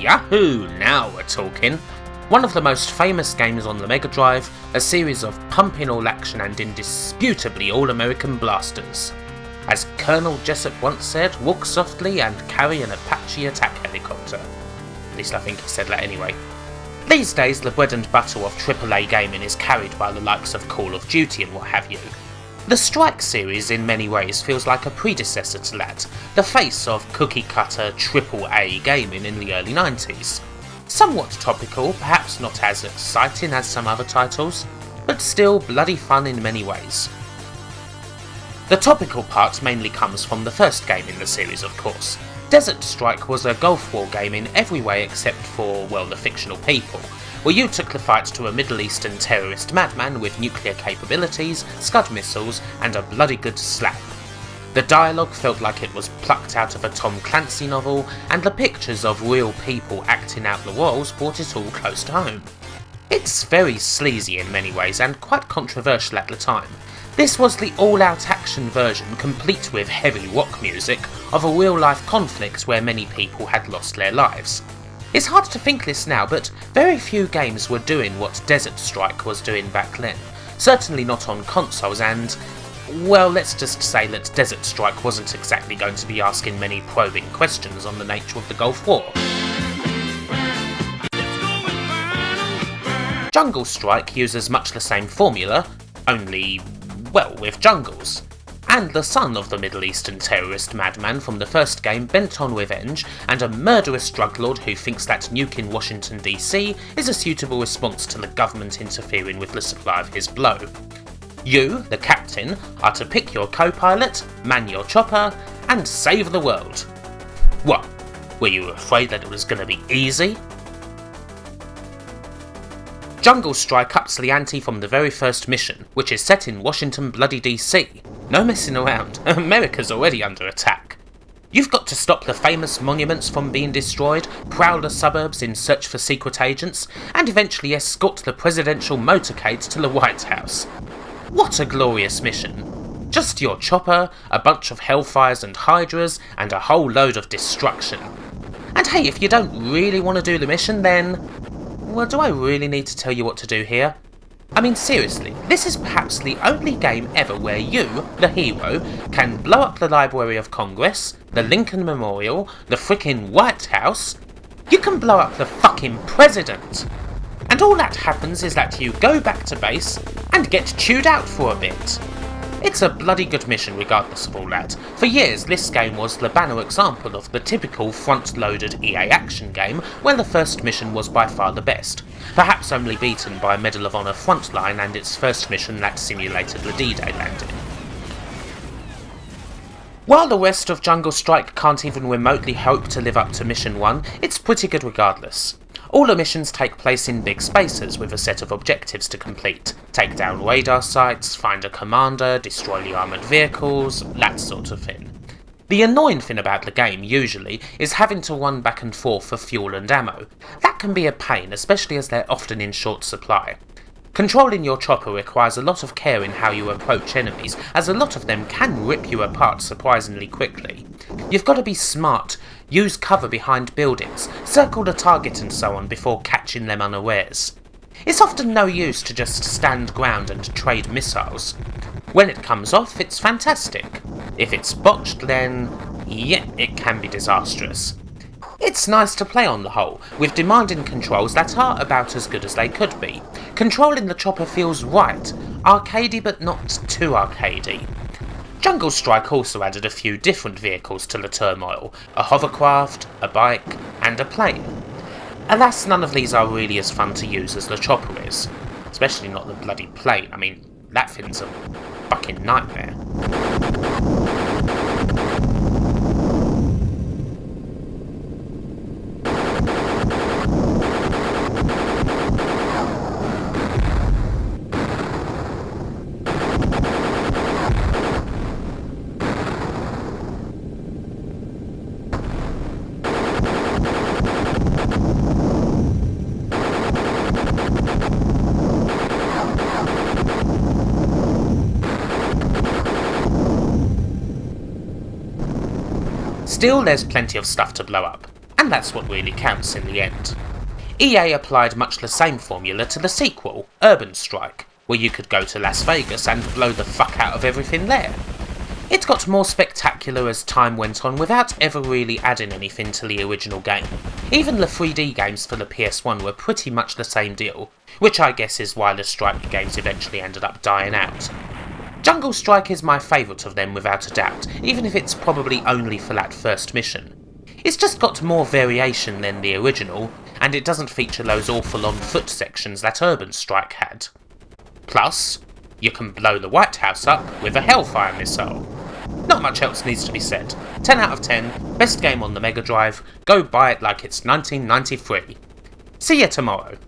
Yahoo! Now we're talking! One of the most famous games on the Mega Drive, a series of pumping all action and indisputably all-American blasters. As Colonel Jessup once said, walk softly and carry an Apache attack helicopter. At least I think he said that anyway. These days the bread and butter of AAA gaming is carried by the likes of Call of Duty and what have you. The Strike series in many ways feels like a predecessor to that, the face of cookie-cutter AAA gaming in the early 90s. Somewhat topical, perhaps not as exciting as some other titles, but still bloody fun in many ways. The topical part mainly comes from the first game in the series, of course. Desert Strike was a Gulf War game in every way except for, well, the fictional people, where you took the fight to a Middle Eastern terrorist madman with nuclear capabilities, Scud missiles, and a bloody good slap. The dialogue felt like it was plucked out of a Tom Clancy novel, and the pictures of real people acting out the roles brought it all close to home. It's very sleazy in many ways and quite controversial at the time. This was the all-out action version complete with heavy rock music of a real-life conflict where many people had lost their lives. It's hard to think this now, but very few games were doing what Desert Strike was doing back then. Certainly not on consoles and, well, let's just say that Desert Strike wasn't exactly going to be asking many probing questions on the nature of the Gulf War. Jungle Strike uses much the same formula, only, well, with jungles. And the son of the Middle Eastern terrorist madman from the first game bent on revenge, and a murderous drug lord who thinks that nuking Washington D.C. is a suitable response to the government interfering with the supply of his blow. You, the captain, are to pick your co-pilot, man your chopper, and save the world. What? Were you afraid that it was going to be easy? Jungle Strike ups the ante from the very first mission, which is set in Washington bloody D.C. No messing around, America's already under attack. You've got to stop the famous monuments from being destroyed, prowl the suburbs in search for secret agents, and eventually escort the presidential motorcade to the White House. What a glorious mission. Just your chopper, a bunch of hellfires and hydras, and a whole load of destruction. And hey, if you don't really want to do the mission, then, well, do I really need to tell you what to do here? I mean, seriously, this is perhaps the only game ever where you, the hero, can blow up the Library of Congress, the Lincoln Memorial, the frickin' White House. You can blow up the fucking president. And all that happens is that you go back to base and get chewed out for a bit. It's a bloody good mission regardless of all that. For years this game was the banner example of the typical front-loaded EA action game where the first mission was by far the best, perhaps only beaten by Medal of Honor Frontline and its first mission that simulated the D-Day landing. While the rest of Jungle Strike can't even remotely hope to live up to Mission 1, it's pretty good regardless. All the missions take place in big spaces with a set of objectives to complete. Take down radar sites, find a commander, destroy the armoured vehicles, that sort of thing. The annoying thing about the game, usually, is having to run back and forth for fuel and ammo. That can be a pain, especially as they're often in short supply. Controlling your chopper requires a lot of care in how you approach enemies, as a lot of them can rip you apart surprisingly quickly. You've got to be smart, use cover behind buildings, circle the target and so on before catching them unawares. It's often no use to just stand ground and trade missiles. When it comes off, it's fantastic. If it's botched, then, yeah, it can be disastrous. It's nice to play on the whole, with demanding controls that are about as good as they could be. Controlling the chopper feels right, arcadey but not too arcadey. Jungle Strike also added a few different vehicles to the turmoil, a hovercraft, a bike, and a plane. Alas, none of these are really as fun to use as the chopper is, especially not the bloody plane. I mean, that thing's a fucking nightmare. Still, there's plenty of stuff to blow up, and that's what really counts in the end. EA applied much the same formula to the sequel, Urban Strike, where you could go to Las Vegas and blow the fuck out of everything there. It got more spectacular as time went on without ever really adding anything to the original game. Even the 3D games for the PS1 were pretty much the same deal, which I guess is why the Strike games eventually ended up dying out. Jungle Strike is my favourite of them without a doubt, even if it's probably only for that first mission. It's just got more variation than the original, and it doesn't feature those awful on-foot sections that Urban Strike had. Plus, you can blow the White House up with a Hellfire missile. Not much else needs to be said. 10 out of 10, best game on the Mega Drive, go buy it like it's 1993. See ya tomorrow.